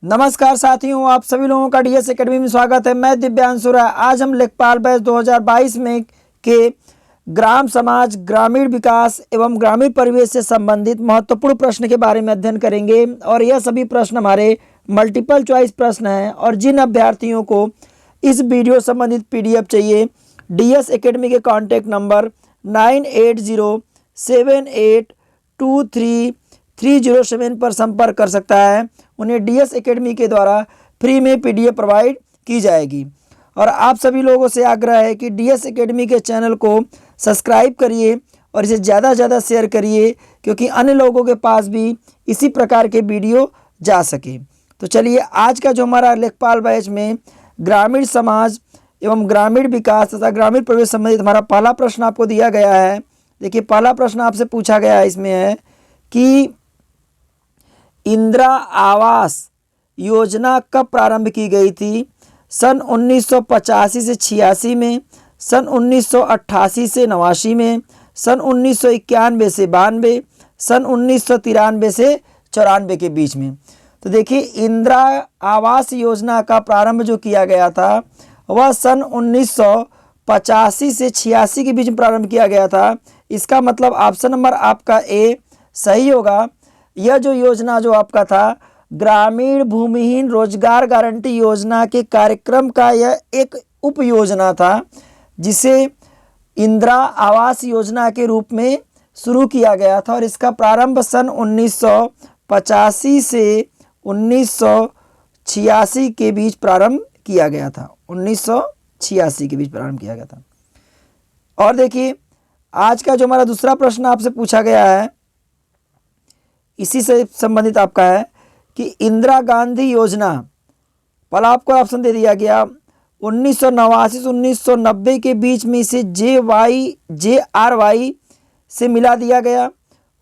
नमस्कार साथियों, आप सभी लोगों का डीएस एकेडमी में स्वागत है। मैं दिव्यांशु राय। आज हम लेखपाल बैच 2022 में के ग्राम समाज, ग्रामीण विकास एवं ग्रामीण परिवेश से संबंधित महत्वपूर्ण प्रश्न के बारे में अध्ययन करेंगे। और यह सभी प्रश्न हमारे मल्टीपल चॉइस प्रश्न हैं। और जिन अभ्यर्थियों को इस वीडियो संबंधित PDF चाहिए, डीएस एकेडमी के कॉन्टैक्ट नंबर 9807823307 पर संपर्क कर सकता है। उन्हें डीएस एकेडमी के द्वारा फ्री में PDF प्रोवाइड की जाएगी। और आप सभी लोगों से आग्रह है कि डीएस एकेडमी के चैनल को सब्सक्राइब करिए और इसे ज़्यादा से ज़्यादा शेयर करिए, क्योंकि अन्य लोगों के पास भी इसी प्रकार के वीडियो जा सके। तो चलिए, आज का जो हमारा लेखपाल बैच में ग्रामीण समाज एवं ग्रामीण विकास तथा ग्रामीण परिवेश संबंधित हमारा पहला प्रश्न आपको दिया गया है। देखिए, पहला प्रश्न आपसे पूछा गया है, इसमें है कि इंदिरा आवास योजना कब प्रारंभ की गई थी? सन 1985 से 86 में, सन 1988 से 89 में, सन 1991 से 92, सन 1993 से 94 के बीच में। तो देखिए, इंदिरा आवास योजना का प्रारंभ जो किया गया था वह सन 1985 से 86 के बीच में प्रारंभ किया गया था। इसका मतलब ऑप्शन नंबर आपका ए सही होगा। यह जो योजना जो आपका था, ग्रामीण भूमिहीन रोजगार गारंटी योजना के कार्यक्रम का यह एक उप योजना था, जिसे इंदिरा आवास योजना के रूप में शुरू किया गया था। और इसका प्रारंभ सन 1985 से 1986 के बीच प्रारंभ किया गया था। 1986 के बीच प्रारंभ किया गया था। और देखिए, आज का जो हमारा दूसरा प्रश्न आपसे पूछा गया है, इसी से संबंधित आपका है कि इंदिरा गांधी योजना, पहला आपको ऑप्शन दे दिया गया 1989 से 1990 के बीच में इसे JRY से मिला दिया गया।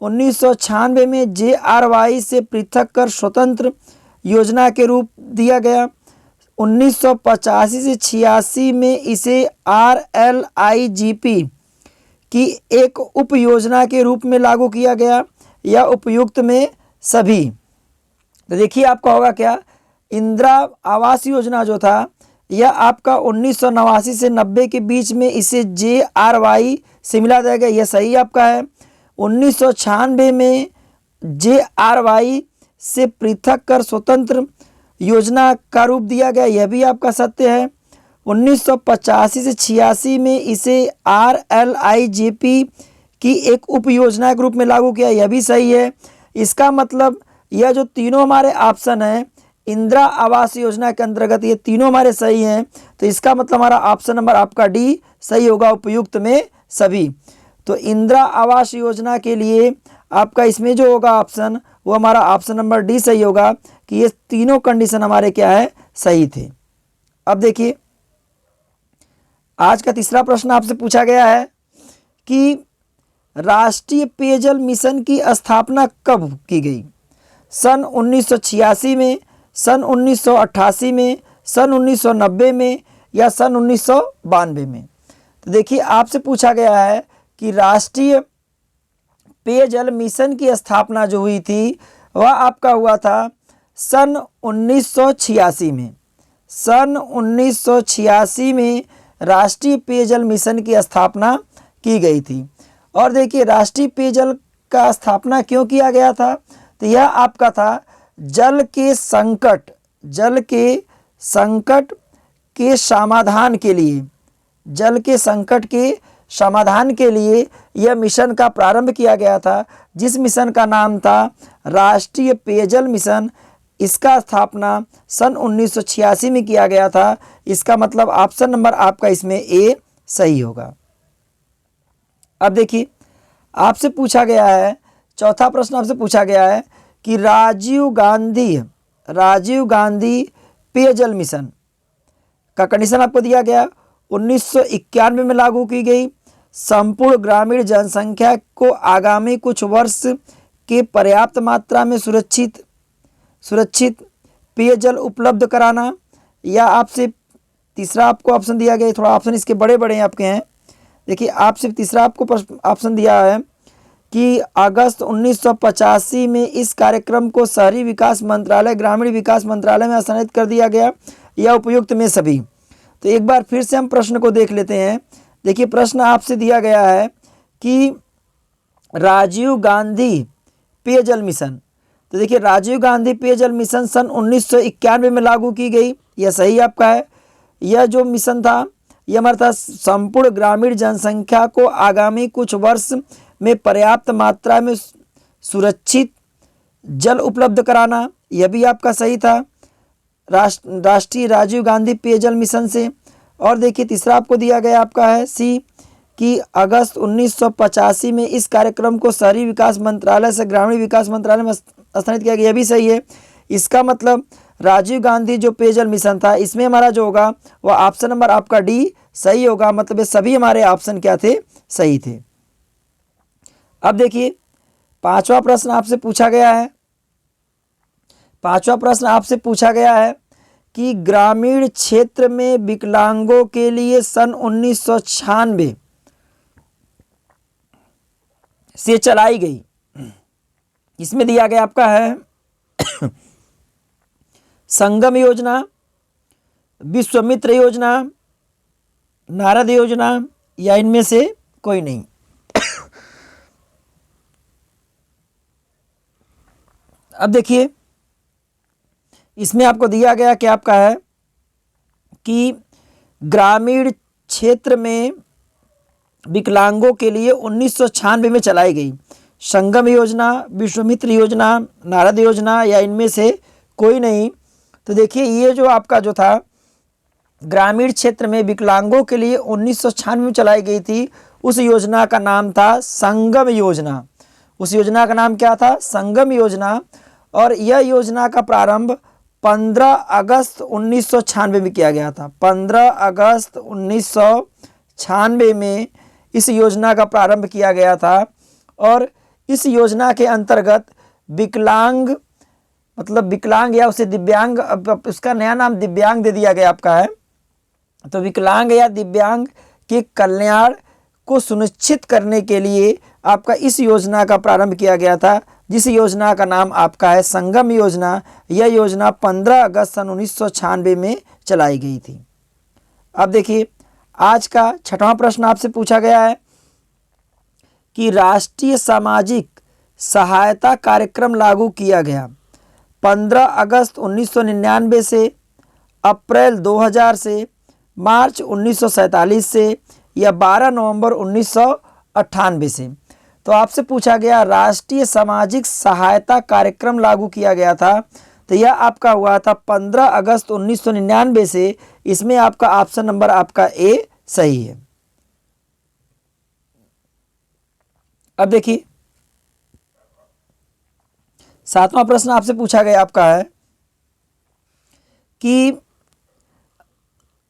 1996 में JRY से पृथक कर स्वतंत्र योजना के रूप दिया गया। 1985 से 86 में इसे RLIGP की एक उप योजना के रूप में लागू किया गया, या उपयुक्त में सभी। तो देखिए, आपका होगा क्या, इंदिरा आवास योजना जो था यह आपका 1989 से 90 के बीच में इसे JRY से मिला जाएगा, यह सही आपका है। 1996 में JRY से पृथक कर स्वतंत्र योजना का रूप दिया गया, यह भी आपका सत्य है। 1985 से 86 में इसे RLIGP की एक उप योजना के रूप में लागू किया, यह भी सही है। इसका मतलब यह जो तीनों हमारे ऑप्शन हैं इंदिरा आवास योजना के अंतर्गत, ये तीनों हमारे सही हैं। तो इसका मतलब हमारा ऑप्शन नंबर आपका डी सही होगा, उपयुक्त में सभी। तो इंदिरा आवास योजना के लिए आपका इसमें जो होगा ऑप्शन, वो हमारा ऑप्शन नंबर डी सही होगा कि ये तीनों कंडीशन हमारे क्या है, सही थे। अब देखिए, आज का तीसरा प्रश्न आपसे पूछा गया है कि राष्ट्रीय पेयजल मिशन की स्थापना कब की गई? सन 1986 में, सन 1988 में, सन 1990 में, या सन 1992 में? तो देखिए, आपसे पूछा गया है कि राष्ट्रीय पेयजल मिशन की स्थापना जो हुई थी वह आपका हुआ था सन 1986 में। सन 1986 में राष्ट्रीय पेयजल मिशन की स्थापना की गई थी। और देखिए, राष्ट्रीय पेयजल का स्थापना क्यों किया गया था? तो यह आपका था जल के संकट के समाधान के लिए, जल के संकट के समाधान के लिए यह मिशन का प्रारंभ किया गया था, जिस मिशन का नाम था राष्ट्रीय पेयजल मिशन। इसका स्थापना सन 1986 में किया गया था। इसका मतलब ऑप्शन नंबर आपका इसमें ए सही होगा। अब देखिए, आपसे पूछा गया है, चौथा प्रश्न आपसे पूछा गया है कि राजीव गांधी पेयजल मिशन का कंडीशन आपको दिया गया 1991 में लागू की गई। संपूर्ण ग्रामीण जनसंख्या को आगामी कुछ वर्ष के पर्याप्त मात्रा में सुरक्षित पेयजल उपलब्ध कराना, या आपसे तीसरा आपको ऑप्शन दिया गया, थोड़ा ऑप्शन इसके बड़े बड़े आपके हैं। देखिए, आपसे तीसरा आपको ऑप्शन दिया है कि अगस्त 1985 में इस कार्यक्रम को शहरी विकास मंत्रालय ग्रामीण विकास मंत्रालय में स्थानांतरित कर दिया गया, या उपयुक्त में सभी। तो एक बार फिर से हम प्रश्न को देख लेते हैं। देखिए प्रश्न आपसे दिया गया है कि राजीव गांधी पेयजल मिशन, तो देखिए राजीव गांधी पेयजल मिशन सन 1991 में लागू की गई, यह सही आपका है। यह जो मिशन था यह हमारा था संपूर्ण ग्रामीण जनसंख्या को आगामी कुछ वर्ष में पर्याप्त मात्रा में सुरक्षित जल उपलब्ध कराना, यह भी आपका सही था राष्ट्रीय राजीव गांधी पेयजल मिशन से। और देखिए तीसरा आपको दिया गया आपका है सी कि अगस्त 1985 में इस कार्यक्रम को शहरी विकास मंत्रालय से ग्रामीण विकास मंत्रालय में स्थानांतरित किया गया, यह भी सही है। इसका मतलब राजीव गांधी जो पेयजल मिशन था इसमें हमारा जो होगा वह ऑप्शन नंबर आपका डी सही होगा, मतलब ये सभी हमारे ऑप्शन क्या थे, सही थे। अब देखिए पांचवा प्रश्न आपसे पूछा गया है। पांचवा प्रश्न आपसे पूछा गया है कि ग्रामीण क्षेत्र में विकलांगों के लिए सन 1996 से चलाई गई, इसमें दिया गया आपका है संगम योजना, विश्वामित्र योजना, नारद योजना, या इनमें से कोई नहीं। अब देखिए इसमें आपको दिया गया क्या आपका है कि ग्रामीण क्षेत्र में विकलांगों के लिए 1996 में चलाई गई संगम योजना, विश्वामित्र योजना, नारद योजना, या इनमें से कोई नहीं। तो देखिए ये जो आपका जो था ग्रामीण क्षेत्र में विकलांगों के लिए 1996 में चलाई गई थी, उस योजना का नाम था संगम योजना। उस योजना का नाम क्या था, संगम योजना। और यह योजना का प्रारंभ 15 अगस्त 1996 में किया गया था। 15 अगस्त 1996 में इस योजना का प्रारंभ किया गया था। और इस योजना के अंतर्गत विकलांग, मतलब विकलांग या उसे दिव्यांग, अब उसका नया नाम दिव्यांग दे दिया गया आपका है, तो विकलांग या दिव्यांग के कल्याण को सुनिश्चित करने के लिए आपका इस योजना का प्रारंभ किया गया था, जिस योजना का नाम आपका है संगम योजना। यह योजना 15 अगस्त सन 1996 में चलाई गई थी। अब देखिए आज का छठवां प्रश्न आपसे पूछा गया है कि राष्ट्रीय सामाजिक सहायता कार्यक्रम लागू किया गया 15 अगस्त 1999 से, अप्रैल 2000 से, मार्च 1947 से, या 12 नवंबर 1998 से। तो आपसे पूछा गया राष्ट्रीय सामाजिक सहायता कार्यक्रम लागू किया गया था, तो यह आपका हुआ था 15 अगस्त 1999 से। इसमें आपका ऑप्शन नंबर आपका ए सही है। अब देखिए सातवां प्रश्न आपसे पूछा गया आपका है कि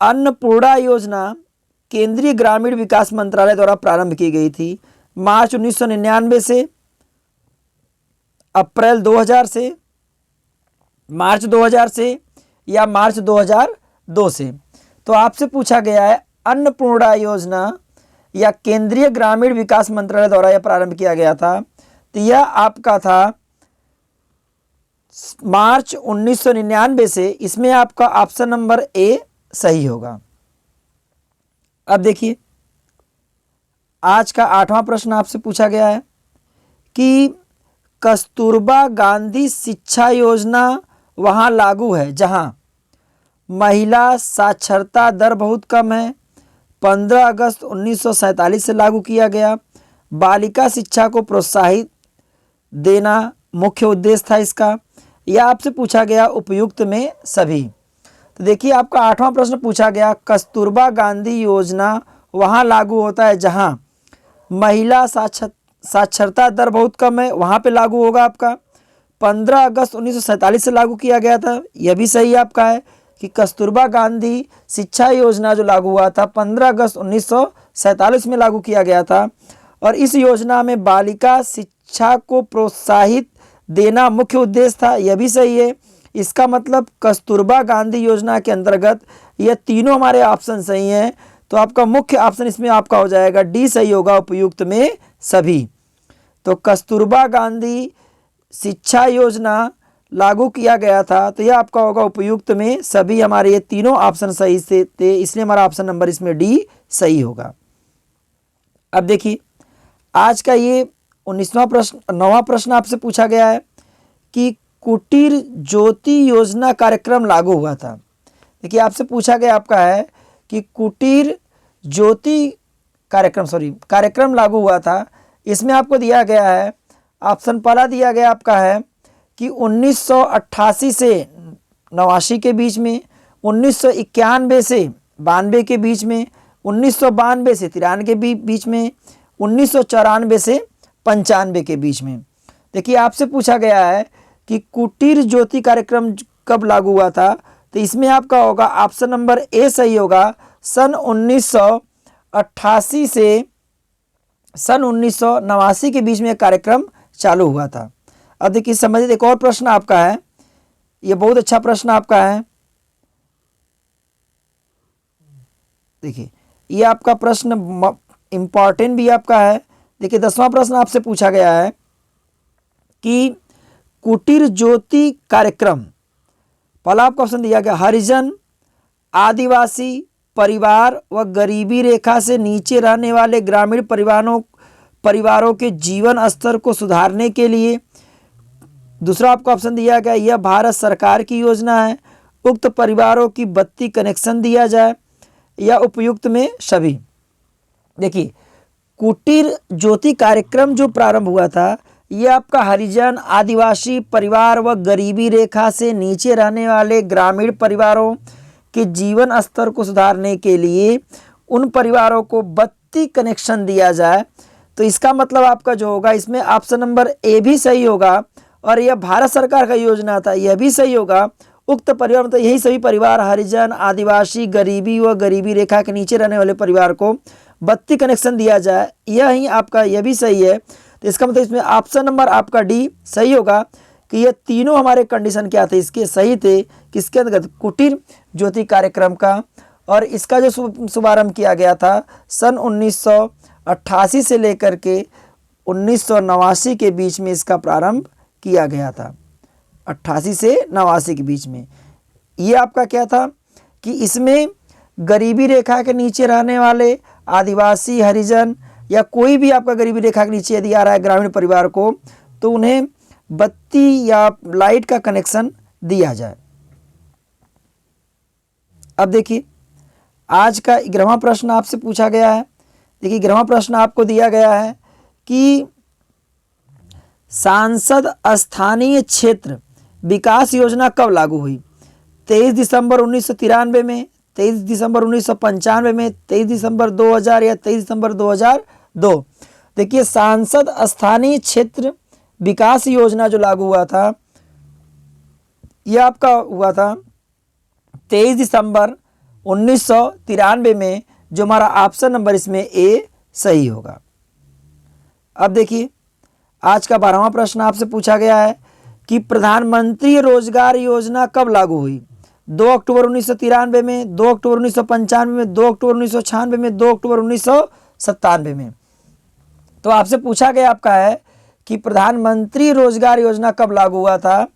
अन्नपूर्णा योजना केंद्रीय ग्रामीण विकास मंत्रालय द्वारा प्रारंभ की गई थी मार्च 1999 से, अप्रैल 2000 से, मार्च 2000 से, या मार्च 2002 से। तो आपसे पूछा गया है अन्नपूर्णा योजना या केंद्रीय ग्रामीण विकास मंत्रालय द्वारा यह प्रारंभ किया गया था, तो यह आपका था मार्च 1999 से। इसमें आपका ऑप्शन नंबर ए सही होगा। अब देखिए आज का आठवां प्रश्न आपसे पूछा गया है कि कस्तूरबा गांधी शिक्षा योजना वहां लागू है जहां महिला साक्षरता दर बहुत कम है, 15 अगस्त 1947 से लागू किया गया, बालिका शिक्षा को प्रोत्साहित देना मुख्य उद्देश्य था इसका, यह आपसे पूछा गया उपयुक्त में सभी। तो देखिए आपका आठवां प्रश्न पूछा गया कस्तूरबा गांधी योजना वहां लागू होता है जहां महिला साक्षरता दर बहुत कम है, वहां पे लागू होगा आपका। 15 अगस्त 1947 से लागू किया गया था, यह भी सही आपका है कि कस्तूरबा गांधी शिक्षा योजना जो लागू हुआ था 15 अगस्त 1947 में लागू किया गया था। और इस योजना में बालिका शिक्षा को प्रोत्साहित देना मुख्य उद्देश्य था, यह भी सही है। इसका मतलब कस्तूरबा गांधी योजना के अंतर्गत यह तीनों हमारे ऑप्शन सही हैं। तो आपका मुख्य ऑप्शन इसमें आपका हो जाएगा डी सही होगा, उपयुक्त में सभी। तो कस्तूरबा गांधी शिक्षा योजना लागू किया गया था। तो यह आपका होगा उपयुक्त में सभी, हमारे ये तीनों ऑप्शन सही से थे, इसलिए हमारा ऑप्शन नंबर इसमें डी सही होगा। अब देखिए आज का ये 19वां प्रश्न, 9वां प्रश्न आपसे पूछा गया है कि कुटीर ज्योति योजना कार्यक्रम लागू हुआ था। देखिए आपसे पूछा गया आपका है कि कुटीर ज्योति कार्यक्रम लागू हुआ था। इसमें आपको दिया गया है, ऑप्शन पहला दिया गया आपका है कि 1988 से 89 के बीच में, 1991 से 92 के बीच में, 1992 से 93 के बीच में, 1994 से 95 के बीच में। देखिए आपसे पूछा गया है कि कुटीर ज्योति कार्यक्रम कब लागू हुआ था। तो इसमें आपका होगा ऑप्शन नंबर ए सही होगा, सन 1988 से सन 1989 के बीच में कार्यक्रम चालू हुआ था। अब देखिए समझिए, एक और प्रश्न आपका है, ये बहुत अच्छा प्रश्न आपका है। देखिए ये आपका प्रश्न इंपॉर्टेंट भी आपका है। देखिए 10वां प्रश्न आपसे पूछा गया है कि कुटीर ज्योति कार्यक्रम, पहला आपका ऑप्शन दिया गया हरिजन, आदिवासी परिवार व गरीबी रेखा से नीचे रहने वाले ग्रामीण परिवारों के जीवन स्तर को सुधारने के लिए। दूसरा आपको ऑप्शन दिया गया यह भारत सरकार की योजना है, उक्त परिवारों की बत्ती कनेक्शन दिया जाए, या उपयुक्त में सभी। देखिए कुटीर ज्योति कार्यक्रम जो प्रारंभ हुआ था यह आपका हरिजन, आदिवासी परिवार व गरीबी रेखा से नीचे रहने वाले ग्रामीण परिवारों के जीवन स्तर को सुधारने के लिए उन परिवारों को बत्ती कनेक्शन दिया जाए। तो इसका मतलब आपका जो होगा इसमें ऑप्शन नंबर ए भी सही होगा, और यह भारत सरकार का योजना था यह भी सही होगा। उक्त परिवार मतलब यही सभी परिवार हरिजन, आदिवासी, गरीबी व गरीबी रेखा के नीचे रहने वाले परिवार को बत्ती कनेक्शन दिया जाए, यह ही आपका यह भी सही है। तो इसका मतलब इसमें ऑप्शन नंबर आपका डी सही होगा कि ये तीनों हमारे कंडीशन क्या थे, इसके सही थे किसके अंतर्गत, कुटीर ज्योति कार्यक्रम का। और इसका जो शुभारंभ किया गया था सन 1988 से लेकर के 1989 के बीच में इसका प्रारंभ किया गया था, 88 से 89 के बीच में। ये आपका क्या था कि इसमें गरीबी रेखा के नीचे रहने वाले आदिवासी, हरिजन या कोई भी आपका गरीबी रेखा के नीचे यदि आ रहा है ग्रामीण परिवार को, तो उन्हें बत्ती या लाइट का कनेक्शन दिया जाए। अब देखिए आज का 11वां प्रश्न आपसे पूछा गया है। देखिए 11वां प्रश्न आपको दिया गया है कि सांसद स्थानीय क्षेत्र विकास योजना कब लागू हुई। 23 दिसंबर 1993 में, 23 दिसंबर 1995 में, 23 दिसंबर 2000 या 23 दिसंबर 2002। देखिए सांसद स्थानीय क्षेत्र विकास योजना जो लागू हुआ था यह आपका हुआ था 23 दिसंबर 1993 में, जो हमारा ऑप्शन नंबर इसमें ए सही होगा। अब देखिए आज का 12वां प्रश्न आपसे पूछा गया है कि प्रधानमंत्री रोजगार योजना कब लागू हुई। 2 अक्टूबर 1993 में, 2 अक्टूबर 1995 में, 2 अक्टूबर 1996 में, 2 अक्टूबर 1997 में। तो आपसे पूछा गया आपका है कि प्रधानमंत्री रोजगार योजना कब लागू हुआ था।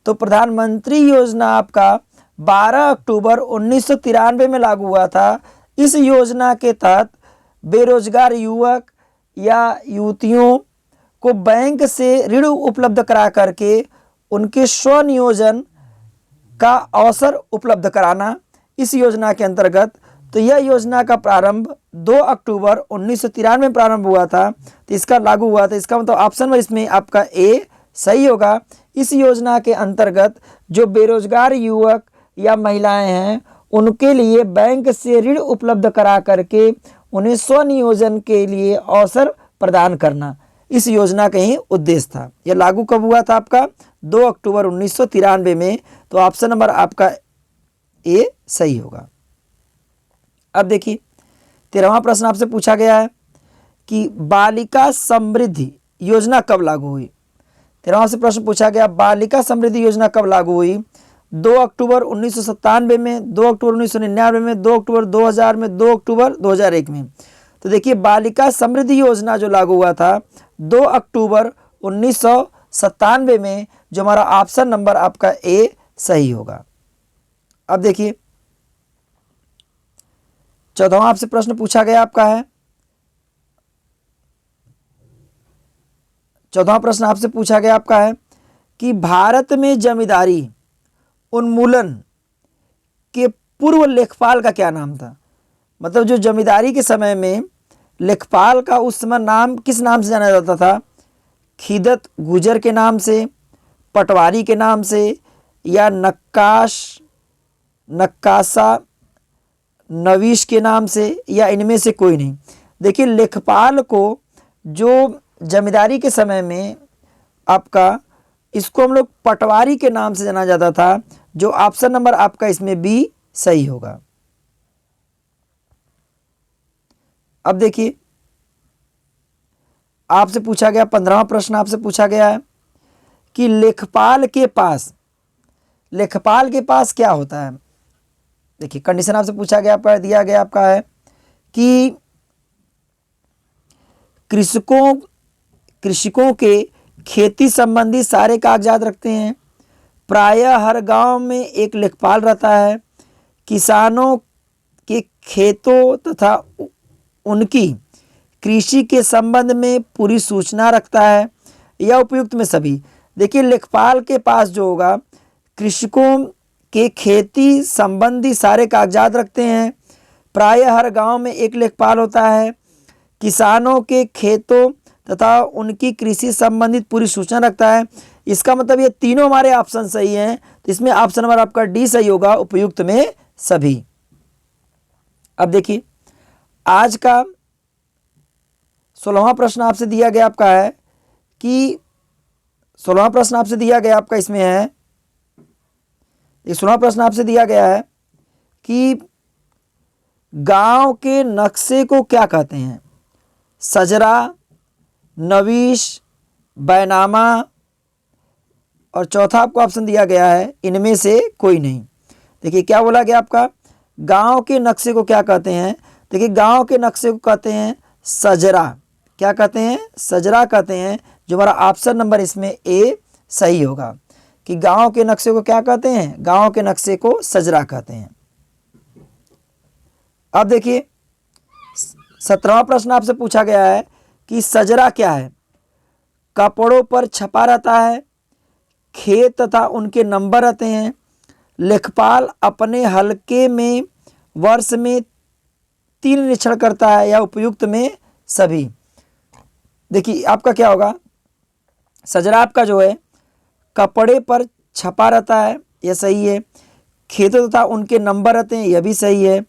तो प्रधानमंत्री योजना आपका 12 अक्टूबर 1993 में लागू हुआ था। इस योजना के तहत बेरोजगार युवक या युवतियों को बैंक से ऋण उपलब्ध करा करके उनके स्वनियोजन का अवसर उपलब्ध कराना, इस योजना के अंतर्गत। तो यह योजना का प्रारंभ 2 अक्टूबर 1993 में प्रारंभ हुआ था, तो इसका लागू हुआ था। इसका मतलब ऑप्शन में इसमें आपका ए सही होगा। इस योजना के अंतर्गत जो बेरोजगार युवक या महिलाएं हैं उनके लिए बैंक से ऋण उपलब्ध करा करके उन्हें स्वनियोजन के लिए अवसर प्रदान करना, इस योजना का ही उद्देश्य था। यह लागू कब हुआ था आपका 2 अक्टूबर 1993 में। तो ऑप्शन नंबर आपका ए सही होगा। अब देखिए 13वां प्रश्न आपसे पूछा गया है कि बालिका समृद्धि योजना कब लागू हुई। 13वां से प्रश्न पूछा गया बालिका समृद्धि योजना कब लागू हुई। 2 अक्टूबर 1997 में, 2 अक्टूबर 1999 में, 2 अक्टूबर 2000 में, 2 अक्टूबर 2001 में। तो देखिए बालिका समृद्धि योजना जो लागू हुआ था 2 अक्टूबर 1997 में, जो हमारा ऑप्शन नंबर आपका ए सही होगा। अब देखिए 14वां आपसे प्रश्न पूछा गया आपका है, 14वां प्रश्न आपसे पूछा गया आपका है कि भारत में जमींदारी उन्मूलन के पूर्व लेखपाल का क्या नाम था। मतलब जो जमींदारी के समय में लेखपाल का उस समय नाम किस नाम से जाना जाता था, खिदत गुजर के नाम से, पटवारी के नाम से, या नक्काशा नवीश के नाम से, या इनमें से कोई नहीं। देखिए लेखपाल को जो जमींदारी के समय में आपका, इसको हम लोग पटवारी के नाम से जाना जाता था, जो ऑप्शन नंबर आपका इसमें बी सही होगा। अब देखिए आपसे पूछा गया 15वां प्रश्न आपसे पूछा गया है कि लेखपाल के पास क्या होता है। देखिए कंडीशन आपसे पूछा गया, पर दिया गया आपका है कि कृषकों के खेती संबंधी सारे कागजात रखते हैं। प्रायः हर गांव में एक लेखपाल रहता है। किसानों के खेतों तथा उनकी कृषि के संबंध में पूरी सूचना रखता है, या उपयुक्त में सभी। देखिए लेखपाल के पास जो होगा, कृषकों के खेती संबंधी सारे कागजात रखते हैं। प्रायः हर गांव में एक लेखपाल होता है। किसानों के खेतों तथा उनकी कृषि संबंधित पूरी सूचना रखता है। इसका मतलब ये तीनों हमारे ऑप्शन सही हैं, तो इसमें ऑप्शन नंबर आपका डी सही होगा, उपयुक्त में सभी। अब देखिए आज का 16वां प्रश्न आपसे दिया गया आपका है कि 16वां प्रश्न आपसे दिया गया आपका इसमें है, 16वां प्रश्न आपसे दिया गया है कि गांव के नक्शे को क्या कहते हैं। सजरा, नवीश, बैनामा, और चौथा आपको ऑप्शन दिया गया है इनमें से कोई नहीं। देखिए क्या बोला गया आपका, गांव के नक्शे को क्या कहते हैं। देखिए गांव के नक्शे को कहते हैं सजरा। क्या कहते हैं, सजरा कहते हैं, जो हमारा ऑप्शन नंबर इसमें ए सही होगा कि गांव के नक्शे को क्या कहते हैं, गांव के नक्शे को सजरा कहते हैं। अब देखिए 17वां प्रश्न आपसे पूछा गया है कि सजरा क्या है। कपड़ों पर छपा रहता है, खेत तथा उनके नंबर रहते हैं। लेखपाल अपने हलके में वर्ष में 3 निरीक्षण करता है, या उपयुक्त में सभी। देखिए आपका क्या होगा, सजरा आपका जो है कपड़े पर छपा रहता है, यह सही है। खेतों तथा उनके नंबर रहते हैं, यह भी सही है।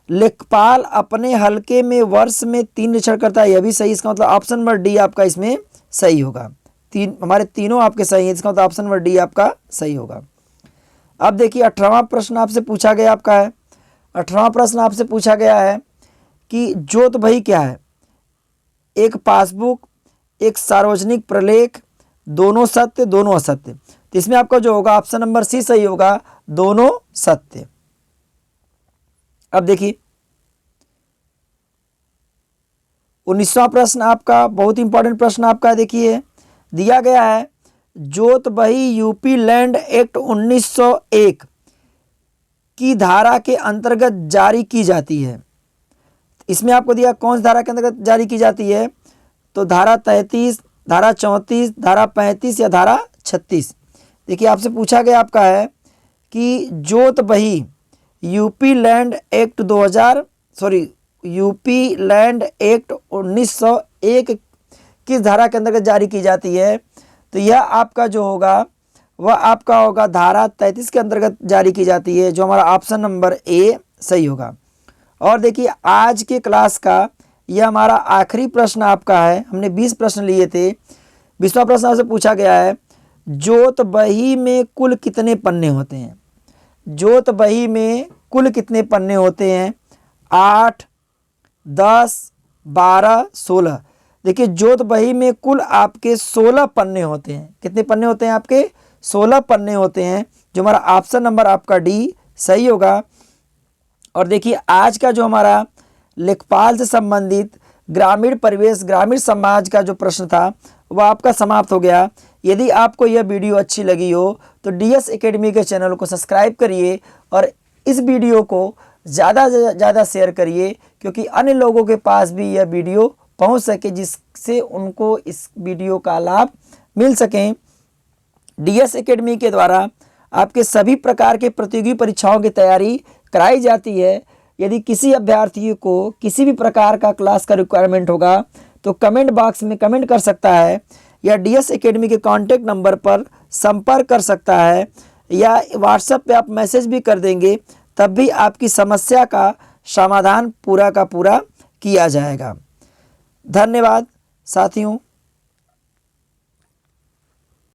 लेखपाल अपने हलके में वर्ष में 3 निरीक्षण करता है, यह भी सही। इसका मतलब ऑप्शन नंबर डी आपका इसमें सही होगा। हमारे तीनों आपके सही हैं, इसका मतलब ऑप्शन नंबर डी आपका सही होगा। अब देखिए 18वां प्रश्न आपसे पूछा गया आपका है, 18वां प्रश्न आपसे पूछा गया है कि जोत बही क्या है। एक पासबुक, एक सार्वजनिक प्रलेख, दोनों सत्य दोनों असत्य। तो इसमें आपका जो होगा ऑप्शन नंबर सी सही होगा, दोनों सत्य। अब देखिए 19वां प्रश्न आपका बहुत इंपॉर्टेंट प्रश्न आपका देखिए दिया गया है, जोत बही यूपी लैंड एक्ट 1901 की धारा के अंतर्गत जारी की जाती है। इसमें आपको दिया कौन सी धारा के अंतर्गत जारी की जाती है, तो धारा 33, धारा 34, धारा 35 या धारा 36। देखिए आपसे पूछा गया आपका है कि जोत बही यूपी लैंड एक्ट 1901 किस धारा के अंतर्गत जारी की जाती है। तो यह आपका जो होगा वह आपका होगा धारा 33 के अंतर्गत जारी की जाती है, जो हमारा ऑप्शन नंबर ए सही होगा। और देखिए आज के क्लास का यह हमारा आखिरी प्रश्न आपका है। हमने 20 प्रश्न लिए थे। 20वां प्रश्न आपसे पूछा गया है, जोत बही में कुल कितने पन्ने होते हैं। जोत बही में कुल कितने पन्ने होते हैं, 8, 10, 12, 16। देखिए जोत बही में कुल आपके 16 पन्ने होते हैं। कितने पन्ने होते हैं आपके, 16 पन्ने होते हैं, जो हमारा ऑप्शन नंबर आपका डी सही होगा। और देखिए आज का जो हमारा लेखपाल से संबंधित ग्रामीण परिवेश ग्रामीण समाज का जो प्रश्न था वह आपका समाप्त हो गया। यदि आपको यह वीडियो अच्छी लगी हो तो DS एकेडमी के चैनल को सब्सक्राइब करिए और इस वीडियो को ज़्यादा से ज़्यादा शेयर करिए, क्योंकि अन्य लोगों के पास भी यह वीडियो पहुंच सके, जिससे उनको इस वीडियो का लाभ मिल सकें। DS एकेडमी के द्वारा आपके सभी प्रकार के प्रतियोगी परीक्षाओं की तैयारी कराई जाती है। यदि किसी अभ्यर्थी को किसी भी प्रकार का क्लास का रिक्वायरमेंट होगा तो कमेंट बॉक्स में कमेंट कर सकता है, या DS एकेडमी के कॉन्टैक्ट नंबर पर संपर्क कर सकता है, या व्हाट्सएप पे आप मैसेज भी कर देंगे, तब भी आपकी समस्या का समाधान पूरा का पूरा किया जाएगा। धन्यवाद साथियों।